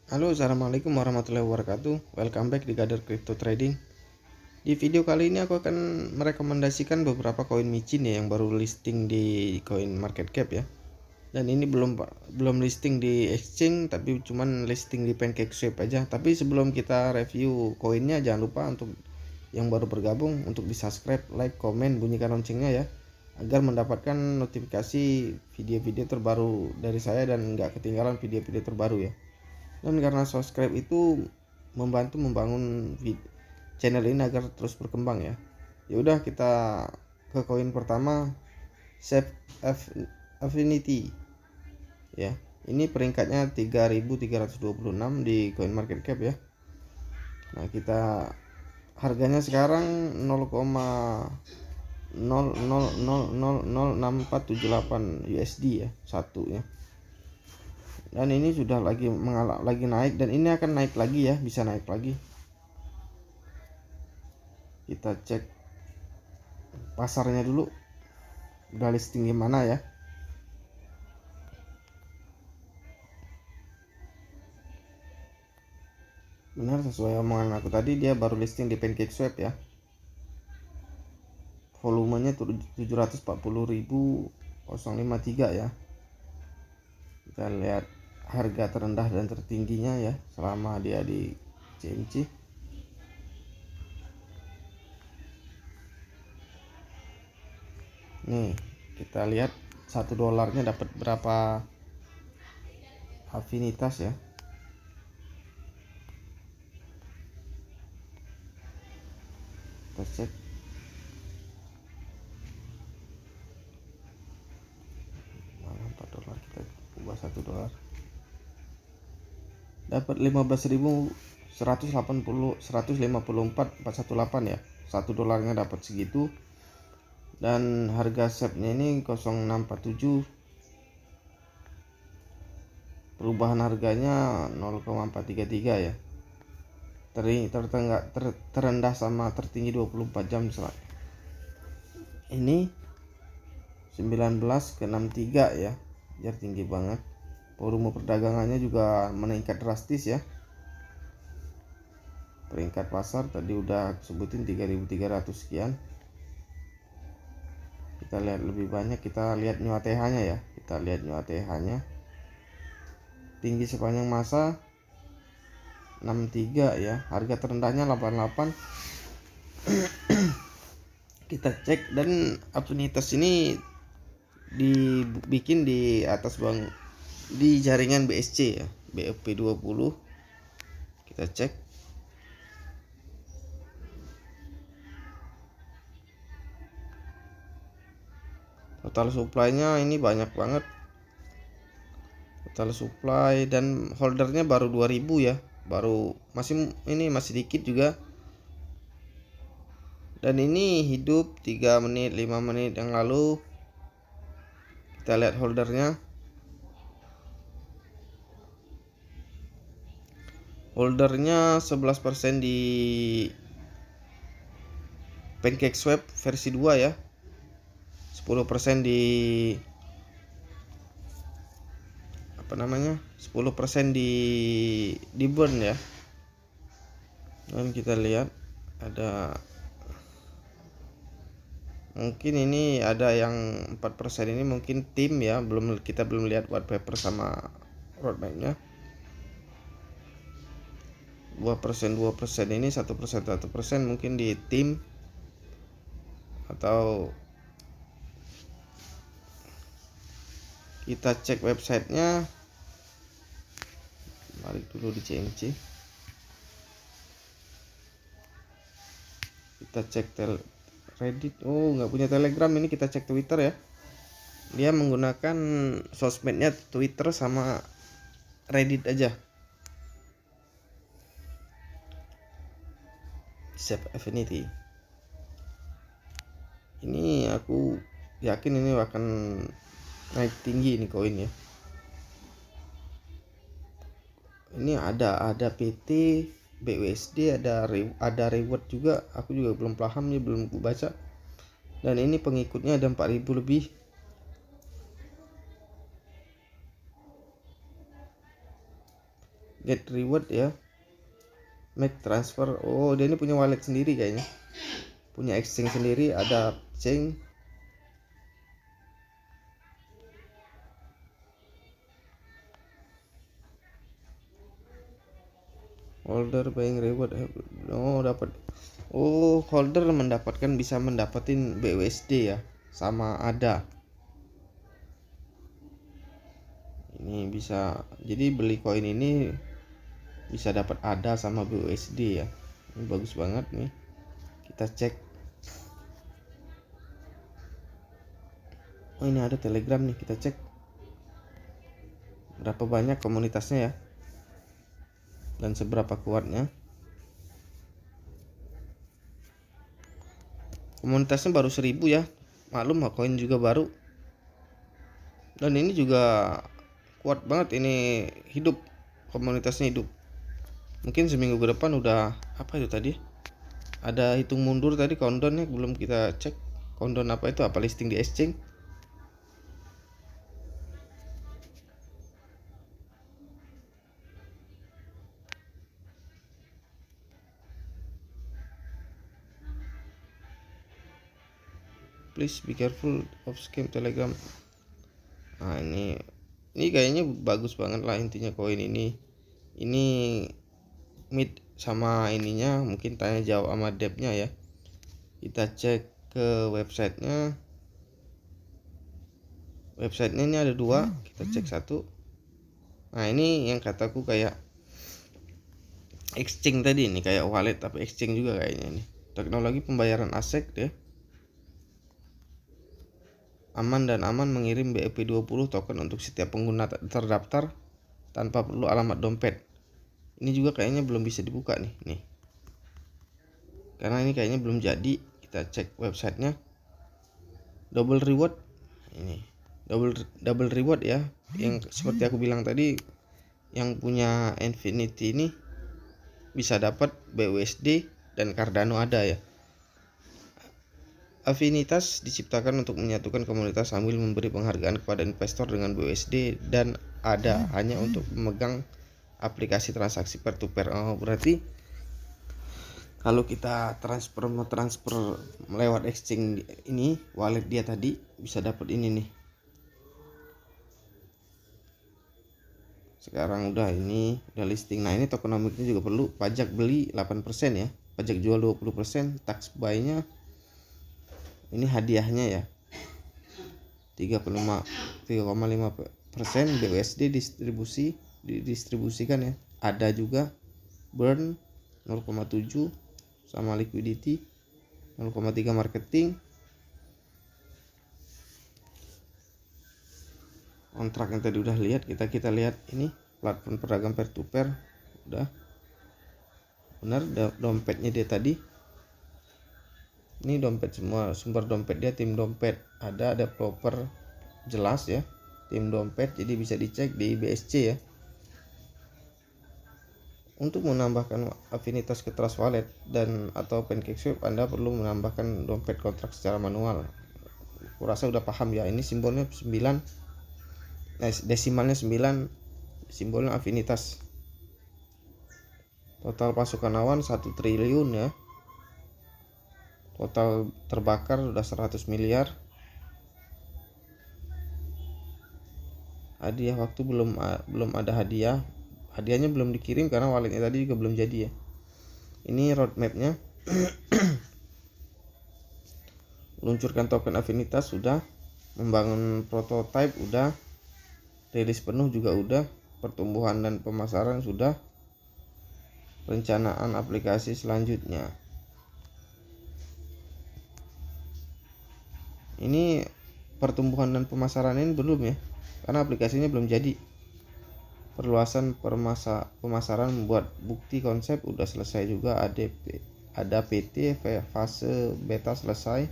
Halo, assalamualaikum warahmatullahi wabarakatuh. Welcome back di Gather Crypto Trading. Di video kali ini aku akan merekomendasikan beberapa koin micin ya yang baru listing di Coin Market Cap ya. Dan ini belum listing di exchange, tapi cuman listing di PancakeSwap aja. Tapi sebelum kita review koinnya, jangan lupa untuk yang baru bergabung untuk di subscribe, like, komen, bunyikan loncengnya ya, agar mendapatkan notifikasi video-video terbaru dari saya dan nggak ketinggalan video-video terbaru ya. Dan karena subscribe itu membantu membangun channel ini agar terus berkembang ya. Ya udah, kita ke koin pertama, Safe Affinity ya. Ini peringkatnya 3326 di Coin Market Cap ya. Nah, kita harganya sekarang 0,00006478 USD ya satunya. Dan ini sudah lagi naik, dan ini akan naik lagi ya, bisa naik lagi. Kita cek pasarnya dulu, udah listing di mana ya. Benar, sesuai omongan aku tadi, dia baru listing di PancakeSwap ya. Volumenya 740.053 ya. Kita lihat harga terendah dan tertingginya ya selama dia di CMC. Nih, kita lihat $1 dapat berapa afinitas ya. Kita cek. Mana $4, kita ubah $1. Dapat 15.154 ya. $1 dapat segitu. Dan harga SEP-nya ini 0647. Perubahan harganya 0,433 ya. Terendah sama tertinggi 24 jam ini 19 ke 63 ya. Jadi tinggi banget. Volume perdagangannya juga meningkat drastis ya. Peringkat pasar tadi udah sebutin 3.300 sekian. Kita lihat lebih banyak, kita lihat new ATH-nya ya. Kita lihat new ATH-nya. Tinggi sepanjang masa 63 ya. Harga terendahnya 88. Kita cek, dan afinitas ini dibikin di atas di jaringan BSC ya, BFP20. Kita cek. Total supply-nya ini banyak banget. Total supply dan holdernya baru 2000 ya. Baru masih dikit juga. Dan ini hidup 3 menit 5 menit yang lalu. Kita lihat holdernya. Holdernya 11% di PancakeSwap versi 2 ya. 10% di 10% di burn ya. Dan kita lihat ada, mungkin ini ada yang 4% ini mungkin tim ya, kita belum lihat white paper sama roadmapnya. 2% ini 1% mungkin di tim, atau kita cek websitenya. Balik dulu di CMC. Kita cek Reddit. Oh, nggak punya Telegram. Ini kita cek Twitter ya. Dia menggunakan sosmednya Twitter sama Reddit aja. Safe Affinity. Ini aku yakin ini akan naik tinggi ini koin ya. Ini ada PT, BUSD, ada reward juga. Aku juga belum paham nih, belum baca. Dan ini pengikutnya ada 4000 lebih. get reward ya, make transfer. Oh, dia ini punya wallet sendiri kayaknya, punya exchange sendiri, ada exchange. Holder buying reward. Oh, dapat. Oh, holder mendapatkan, bisa mendapatin BUSD ya, sama ada. Ini bisa, jadi beli koin ini bisa dapat ada sama BUSD ya. Ini bagus banget nih. Kita cek. Oh, ini ada Telegram nih, kita cek berapa banyak komunitasnya ya, dan seberapa kuatnya. Komunitasnya baru 1000 ya, maklum koin juga baru, dan ini juga kuat banget, ini hidup, komunitasnya hidup. Mungkin seminggu ke depan udah, apa itu tadi, ada hitung mundur tadi, countdownnya belum kita cek. Countdown apa itu, apa listing di exchange. Please be careful of scam Telegram. Nah, ini kayaknya bagus banget lah intinya koin ini. Ini mid sama ininya, mungkin tanya jawab sama depnya ya. Kita cek ke websitenya. Websitenya ini ada 2, kita cek 1. Nah, ini yang kataku kayak exchange tadi, ini kayak wallet tapi exchange juga kayaknya ini. Teknologi pembayaran ASIC deh. Aman dan aman mengirim BEP20 token untuk setiap pengguna terdaftar tanpa perlu alamat dompet. Ini juga kayaknya belum bisa dibuka nih. Karena ini kayaknya belum jadi. Kita cek websitenya. Double reward. Ini double reward ya. Yang seperti aku bilang tadi, yang punya Infinity ini bisa dapat BUSD dan Cardano ada ya. Affinitas diciptakan untuk menyatukan komunitas sambil memberi penghargaan kepada investor dengan BUSD dan ada hanya untuk memegang aplikasi transaksi peer to peer. Oh, berarti kalau kita transfer lewat exchange ini, wallet dia tadi, bisa dapat ini nih. Sekarang udah listing. Nah, ini tokenomicnya juga perlu. Pajak beli 8% ya, pajak jual 20%, tax buy-nya ini hadiahnya ya 3,5% BUSD didistribusikan ya. Ada juga burn 0,7 sama liquidity 0,3 marketing. Kontrak yang tadi udah lihat, kita lihat ini platform pedagang peer to peer udah benar. Dompetnya dia tadi, ini dompet semua, sumber dompet dia, tim dompet ada developer jelas ya, tim dompet, jadi bisa dicek di BSC ya. Untuk menambahkan afinitas ke Trust Wallet dan atau PancakeSwap, Anda perlu menambahkan dompet kontrak secara manual. Aku rasa udah paham ya. Ini simbolnya 9, desimalnya 9, simbolnya afinitas. Total pasukan awan 1 triliun ya. Total terbakar udah 100 miliar. Hadiah waktu belum ada hadiah. Hadiahnya belum dikirim karena walletnya tadi juga belum jadi ya. Ini roadmapnya. Luncurkan token afinitas sudah, membangun prototype udah, rilis penuh juga udah, pertumbuhan dan pemasaran sudah, perencanaan aplikasi selanjutnya. Ini pertumbuhan dan pemasaran ini belum ya, karena aplikasinya belum jadi. Perluasan pemasaran membuat bukti konsep udah selesai juga. Ada PT fase beta selesai.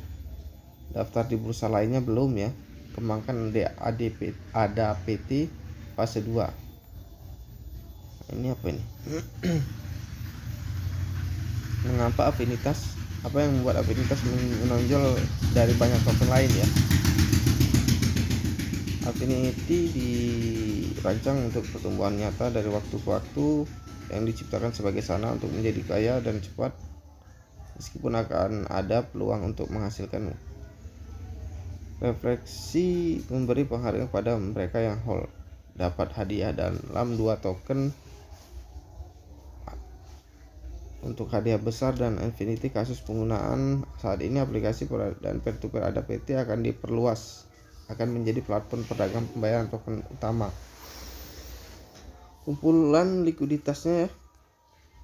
Daftar di bursa lainnya belum ya. Kembangkan ada PT fase 2. Ini apa ini? Mengapa afinitas? Apa yang membuat afinitas menonjol dari banyak token lain ya? Affinity dirancang untuk pertumbuhan nyata dari waktu ke waktu yang diciptakan sebagai sarana untuk menjadi kaya dan cepat, meskipun akan ada peluang untuk menghasilkan refleksi. Memberi penghargaan kepada mereka yang hold dapat hadiah dalam 2 token untuk hadiah besar. Dan Affinity kasus penggunaan saat ini aplikasi dan peer-to-peer ADA-PT akan diperluas, akan menjadi platform perdagangan pembayaran token utama. Kumpulan likuiditasnya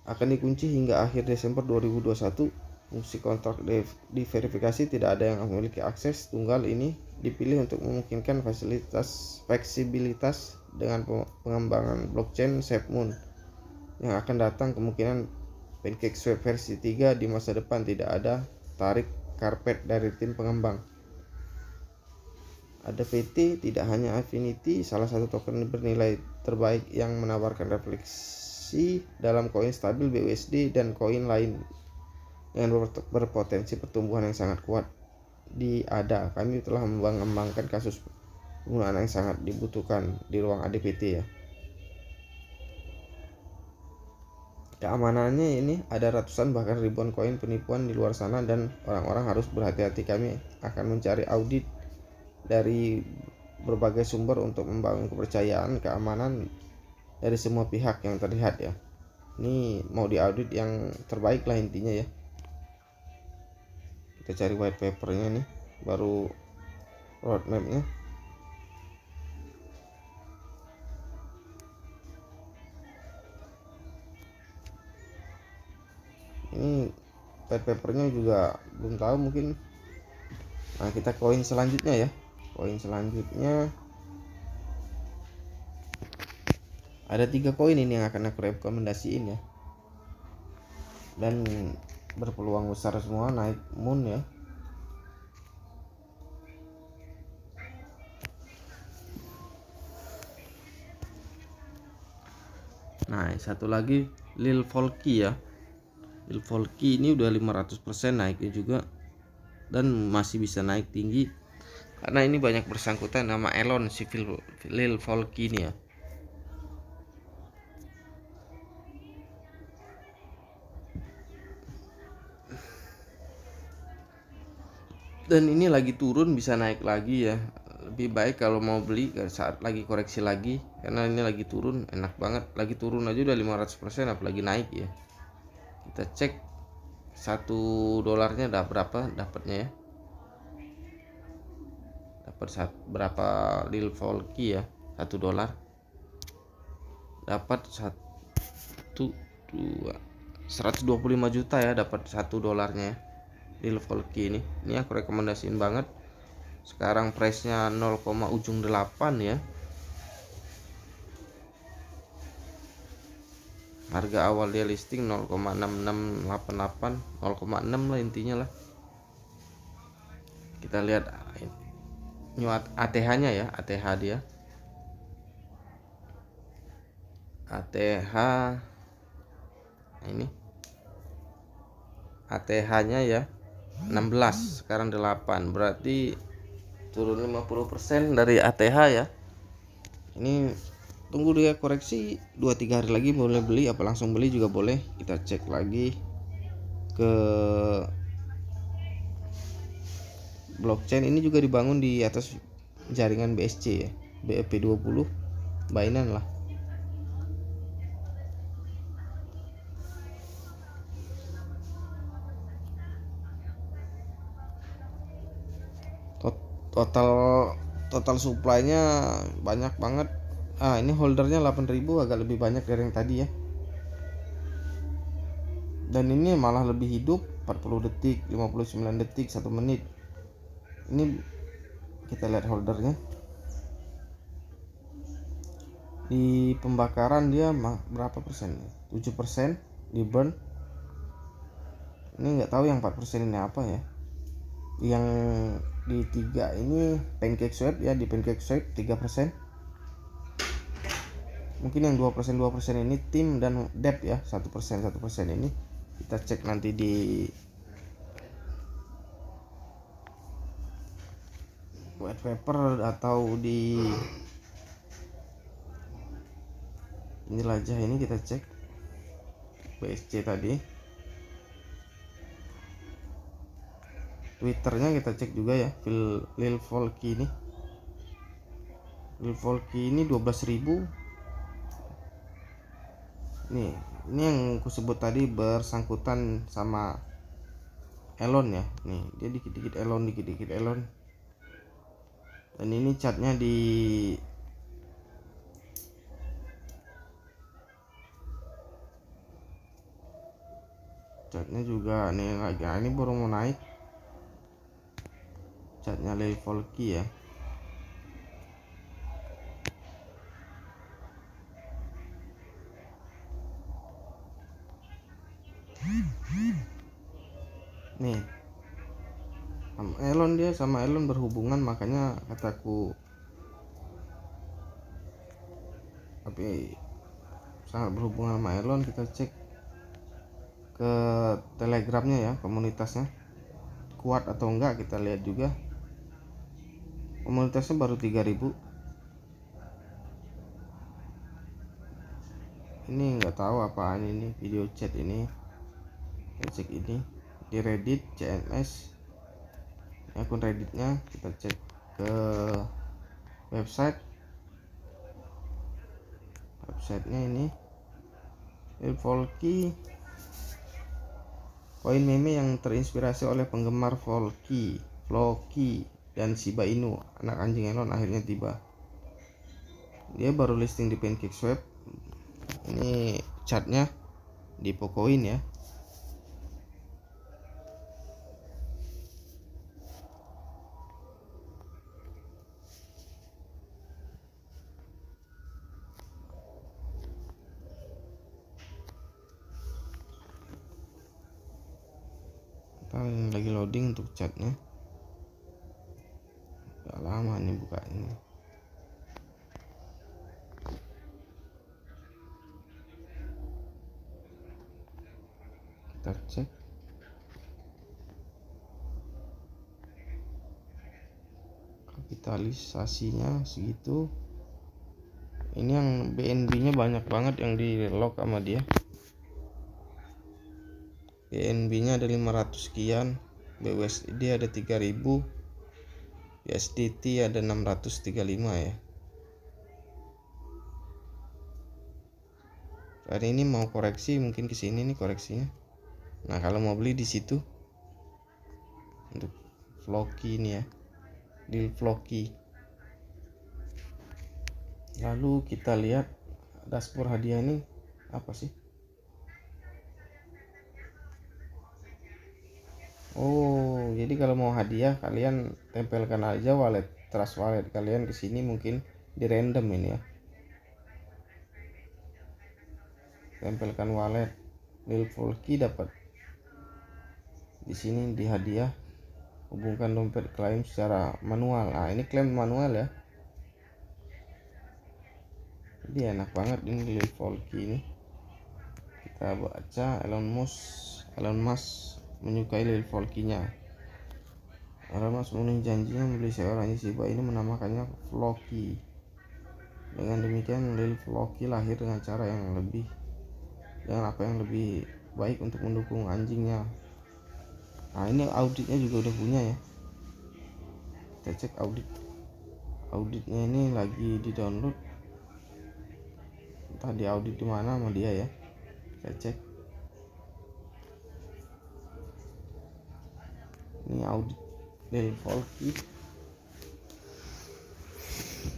akan dikunci hingga akhir Desember 2021. Fungsi kontrak diverifikasi tidak ada yang memiliki akses tunggal ini dipilih untuk memungkinkan fleksibilitas dengan pengembangan blockchain SafeMoon yang akan datang. Kemungkinan PancakeSwap versi 3 di masa depan tidak ada tarik karpet dari tim pengembang. Ada PT, tidak hanya Affinity, salah satu token bernilai terbaik yang menawarkan refleksi dalam koin stabil BUSD dan koin lain dengan berpotensi pertumbuhan yang sangat kuat. Di ADA, kami telah mengembangkan kasus penggunaan yang sangat dibutuhkan di ruang ADPT ya. Keamanannya ini ada ratusan bahkan ribuan koin penipuan di luar sana dan orang-orang harus berhati-hati. Kami akan mencari audit dari berbagai sumber untuk membangun kepercayaan keamanan dari semua pihak yang terlihat ya. Ini mau diaudit yang terbaik lah intinya ya. Kita cari white papernya nih, baru roadmapnya. Ini white papernya juga belum tahu mungkin. Nah, kita koin selanjutnya ya. Koin selanjutnya ada 3 koin ini yang akan aku rekomendasiin ya, dan berpeluang besar semua naik moon ya. Nah, satu lagi Lil Volky ya. Lil Volky ini udah 500% naiknya juga, dan masih bisa naik tinggi karena ini banyak bersangkutan nama Elon si Lil Volky ini ya. Dan ini lagi turun, bisa naik lagi ya. Lebih baik kalau mau beli saat lagi koreksi lagi, karena ini lagi turun, enak banget. Lagi turun aja udah 500%, apalagi naik ya. Kita cek $1 dah berapa dapatnya ya. Dapat berapa Lil Volky ya? $1 dapat 125 juta ya, dapat $1 ya. Lil Volky ini aku rekomendasiin banget. Sekarang price nya 0,8 ya. Harga awal dia listing 0,6688, 0,6 lah intinya lah. Kita lihat ini ATH nya ya, ATH dia. ATH ini ATH nya ya 16, sekarang 8, berarti turun 50% dari ATH ya. Ini tunggu dia koreksi 2-3 hari lagi boleh beli, apa langsung beli juga boleh. Kita cek lagi ke blockchain. Ini juga dibangun di atas jaringan BSC ya, BEP20, Binance lah. Total supply-nya banyak banget. Ini holdernya 8.000, agak lebih banyak dari yang tadi ya. Dan ini malah lebih hidup, 40 detik, 59 detik, 1 menit. Ini kita lihat holdernya. Di pembakaran dia berapa persen? 7% di burn. Ini nggak tahu yang 4% ini apa ya. Yang di 3 ini PancakeSwap ya, di PancakeSwap 3%. Mungkin yang 2% ini tim dan dep ya, 1% ini. Kita cek nanti di white paper atau di jelajah ini kita cek BSC tadi. Twitternya kita cek juga ya, Lil Volky ini. Lil Volky ini 12.000. Nih, ini yang kusebut tadi bersangkutan sama Elon ya. Nih, dia dikit-dikit Elon. Dan ini chartnya di chartnya juga nih lagi. Nah, ini baru mau naik. Chartnya Lil Volky ya. Nih, sama Elon berhubungan, makanya kataku tapi sangat berhubungan sama Elon. Kita cek ke Telegramnya ya, komunitasnya kuat atau enggak, kita lihat juga. Komunitasnya baru 3.000. Ini nggak tahu apaan ini, video chat ini. Kita cek ini di Reddit CMS, akun Redditnya. Kita cek ke websitenya ini, Lil Volky, koin meme yang terinspirasi oleh penggemar Floki dan Shiba Inu, anak anjing Elon, akhirnya tiba. Dia baru listing di PancakeSwap. Ini chartnya di Pocoin ya. Lagi loading untuk chatnya, udah lama nih bukanya. Kita cek kapitalisasinya segitu. Ini yang BNB nya banyak banget yang di lock sama dia. BNB nya ada 500 sekian, BUSD ada 3000, USDT ada 635 ya. Hari ini mau koreksi, mungkin kesini nih koreksinya. Nah, kalau mau beli di situ untuk Floki ini ya, Lil Volky. Lalu kita lihat dashboard hadiah ini apa sih? Oh, jadi kalau mau hadiah kalian tempelkan aja Trust Wallet kalian ke sini, mungkin di random ini ya. Tempelkan wallet Lil Volky, dapat di sini di hadiah. Hubungkan dompet klaim secara manual. Nah, ini klaim manual ya. Jadi enak banget ini Lil Volky ini. Kita baca Elon Musk menyukai Lil Volky-nya. Elon Musk memenuhi janjinya membeli seorang Shiba ini, menamakannya Floki. Dengan demikian Lil Volky lahir dengan apa yang lebih baik untuk mendukung anjingnya. Nah, ini auditnya juga udah punya ya. Kita cek auditnya ini lagi di download. Entah di audit di mana sama dia ya. Kita cek. Ini audit Lil Volky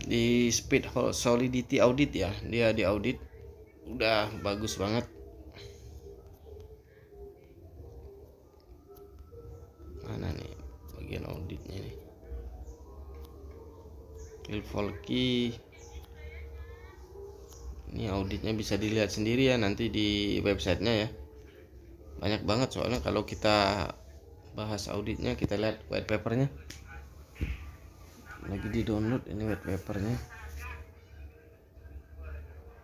di Speed Solidity Audit ya. Dia di audit udah bagus banget. Mana nih bagian auditnya nih, Lil Volky. Ini auditnya bisa dilihat sendiri ya nanti di websitenya ya. Banyak banget soalnya kalau kita bahas auditnya. Kita lihat white papernya lagi di download. Ini white papernya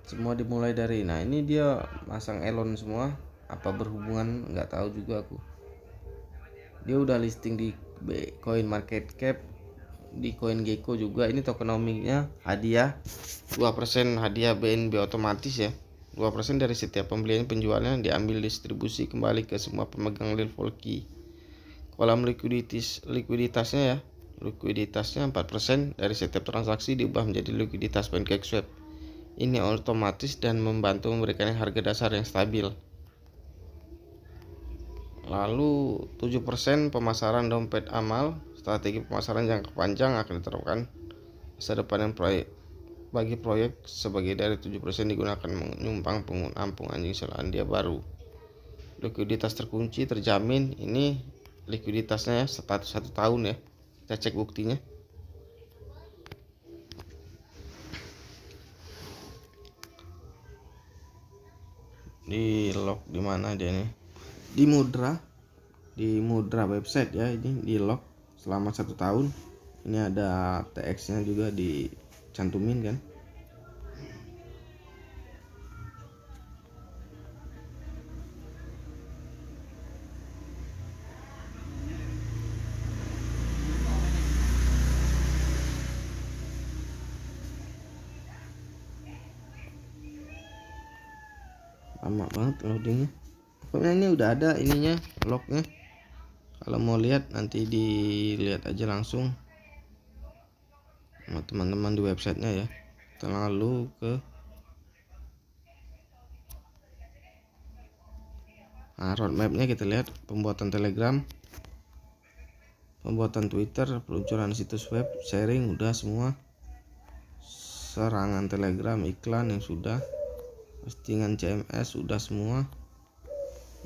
semua dimulai dari, nah ini dia masang Elon semua. Apa berhubungan nggak tahu juga aku. Dia udah listing di Coin Market Cap di CoinGecko juga. Ini tokenomicsnya hadiah 2% hadiah BNB otomatis ya. 2% dari setiap pembelian penjualan diambil distribusi kembali ke semua pemegang level key. Kolam likuiditasnya ya. Likuiditasnya 4% dari setiap transaksi diubah menjadi likuiditas PancakeSwap. Ini otomatis dan membantu memberikan harga dasar yang stabil. Lalu 7% pemasaran dompet amal. Strategi pemasaran jangka panjang akan diterapkan masa depan yang bagi proyek sebagai dari 7% digunakan menyumbang penampung anjing Selandia Baru. Likuiditas terkunci terjamin. Ini likuiditasnya ya, status 1 tahun ya. Kita cek buktinya. Di lock di mana dia nih? Di Mudra website ya. Ini di lock selama 1 tahun. Ini ada TX nya juga dicantumin kan. Lama banget loadingnya. Pokoknya ini udah ada ininya, lognya. Kalau mau lihat nanti dilihat aja langsung sama teman-teman di websitenya ya. Lalu ke roadmapnya kita lihat. Pembuatan Telegram, pembuatan Twitter, peluncuran situs web, sharing udah semua. Serangan Telegram, iklan yang sudah, postingan CMS udah semua.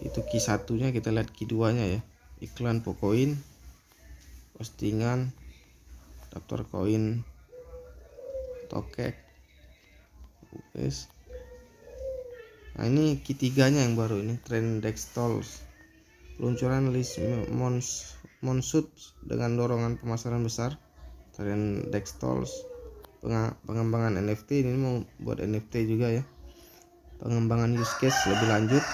Itu key 1-nya, kita lihat key 2-nya ya. Iklan Pocoin, postingan, daftar koin, tokek. Nah ini key 3-nya yang baru ini, trend Dextols, peluncuran list Monsut dengan dorongan pemasaran besar. Trend Dextols, pengembangan NFT, ini mau buat NFT juga ya. Pengembangan use case lebih lanjut,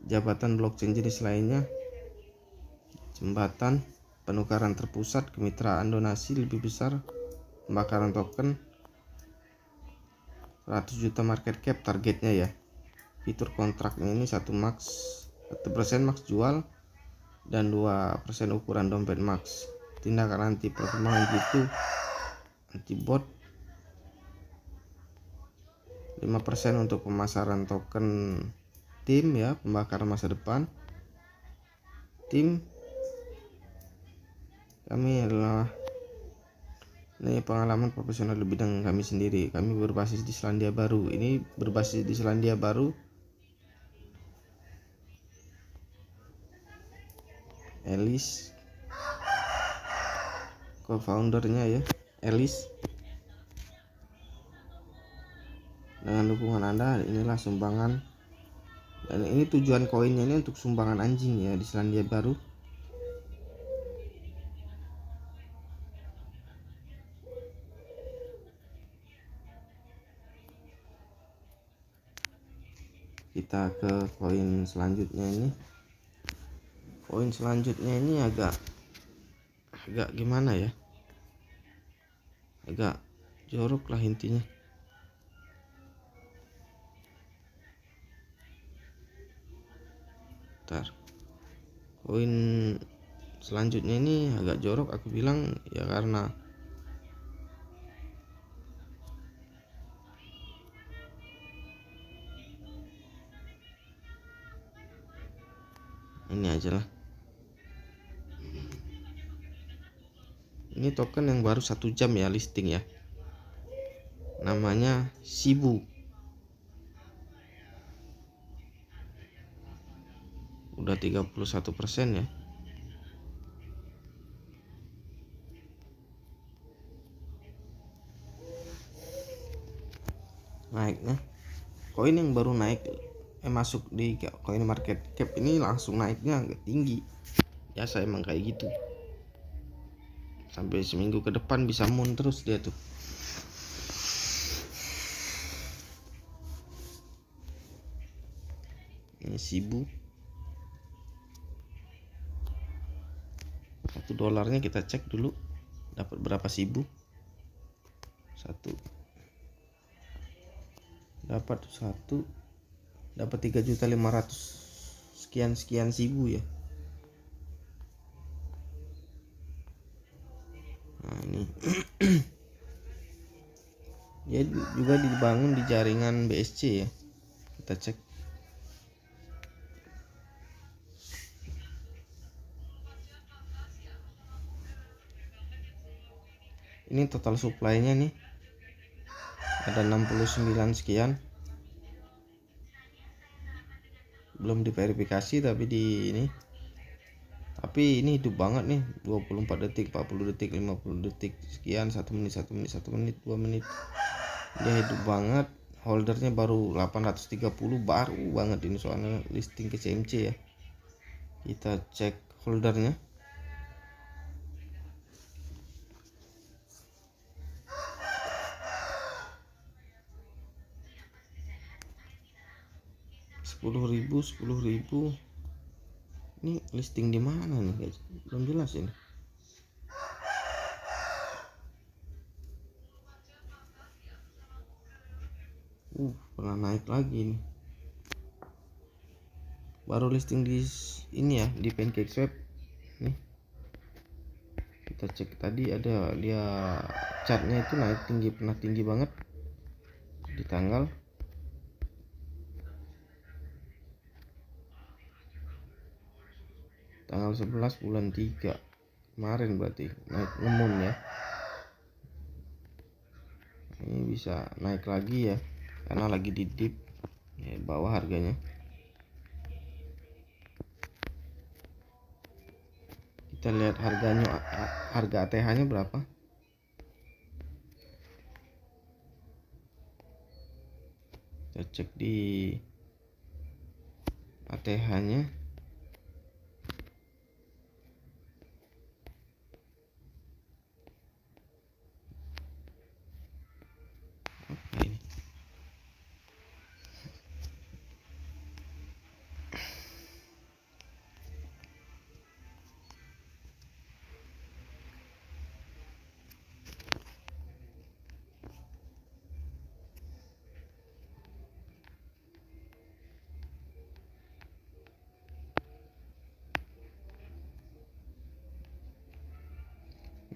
jabatan blockchain jenis lainnya, jembatan, penukaran terpusat, kemitraan donasi lebih besar, pembakaran token, 100 juta market cap targetnya ya. Fitur kontraknya ini 1% max jual dan 2% ukuran dompet max. Tindakan anti perkembangan gitu, anti bot, 5% untuk pemasaran token tim ya, pembakaran masa depan. Tim kami adalah ini pengalaman profesional di bidang kami sendiri. Kami berbasis di Selandia Baru. Ini berbasis di Selandia Baru. Elis, co-foundernya ya, Elis. Dengan dukungan Anda, inilah sumbangan. Dan ini tujuan koinnya ini untuk sumbangan anjing ya di Selandia Baru. Kita ke koin selanjutnya ini. Koin selanjutnya ini agak gimana ya, agak jorok lah intinya. Koin selanjutnya ini agak jorok aku bilang ya, karena ini aja lah. Ini token yang baru 1 jam ya listing ya, namanya Shibu. Udah 31% ya. Naiknya koin yang baru naik masuk di koin market cap ini langsung naiknya agak tinggi. Biasa emang kayak gitu. Sampai seminggu ke depan bisa moon terus dia tuh. Ini Shibu. $1 kita cek dulu. dapat berapa ribu? Dapat 3.500 sekian ribu ya. Nah ini dia juga dibangun di jaringan BSC ya, kita cek. Ini total supply-nya nih ada 69 sekian, belum diverifikasi tapi ini hidup banget nih, 24 detik, 40 detik, 50 detik sekian, 1 menit, 1 menit, 1 menit, 2 menit. Dia hidup banget. Holdernya baru 830, baru banget ini, soalnya listing ke CMC ya. Kita cek holdernya. Sepuluh ribu. Ini listing di mana nih guys? Belum jelas ini. Pernah naik lagi nih. Baru listing di ini ya, di PancakeSwap nih. Kita cek tadi, ada dia chartnya itu naik tinggi, pernah tinggi banget di tanggal 11 bulan 3 kemarin, berarti naik ngemun ya. Ini bisa naik lagi ya, karena lagi di dip ya, bawah harganya. Kita lihat harganya, harga ATH nya berapa. Kita cek di ATH nya.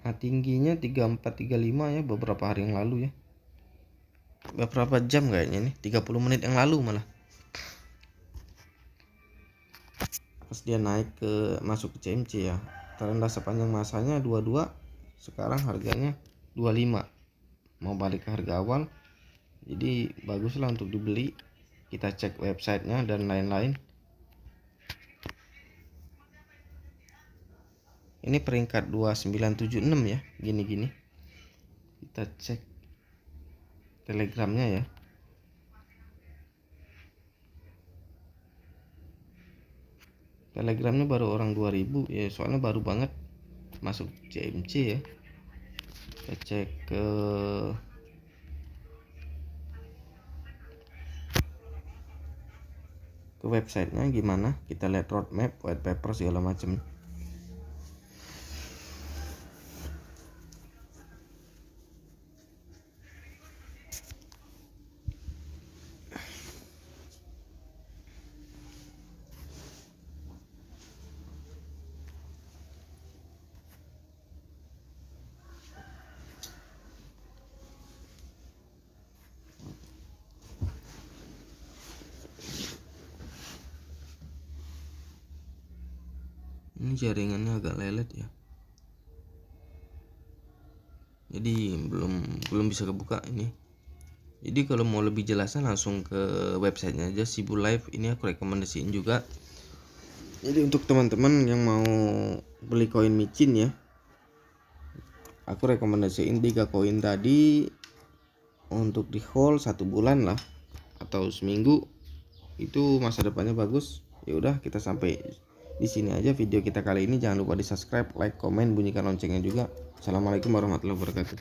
Nah tingginya 3435 ya, beberapa hari yang lalu ya, beberapa jam kayaknya nih, 30 menit yang lalu malah. Pas dia naik ke masuk ke CMC ya, terendah sepanjang masanya 22, sekarang harganya 25, mau balik ke harga awal. Jadi baguslah untuk dibeli. Kita cek websitenya dan lain-lain. Ini peringkat 2976 ya, gini-gini. Kita cek telegramnya ya. Telegramnya baru orang 2000 ya, soalnya baru banget masuk CMC ya. Kita cek ke websitenya gimana, kita lihat roadmap, white paper segala macam. Ini jaringannya agak lelet ya, jadi belum bisa kebuka ini. Jadi kalau mau lebih jelasnya langsung ke websitenya aja, Shibu Live. Ini aku rekomendasiin juga. Jadi untuk teman-teman yang mau beli koin micin ya, aku rekomendasiin 3 koin tadi untuk di hold 1 bulan lah, atau seminggu, itu masa depannya bagus. Ya udah, kita sampai di sini aja video kita kali ini. Jangan lupa di subscribe, like, komen, bunyikan loncengnya juga. Assalamualaikum warahmatullahi wabarakatuh.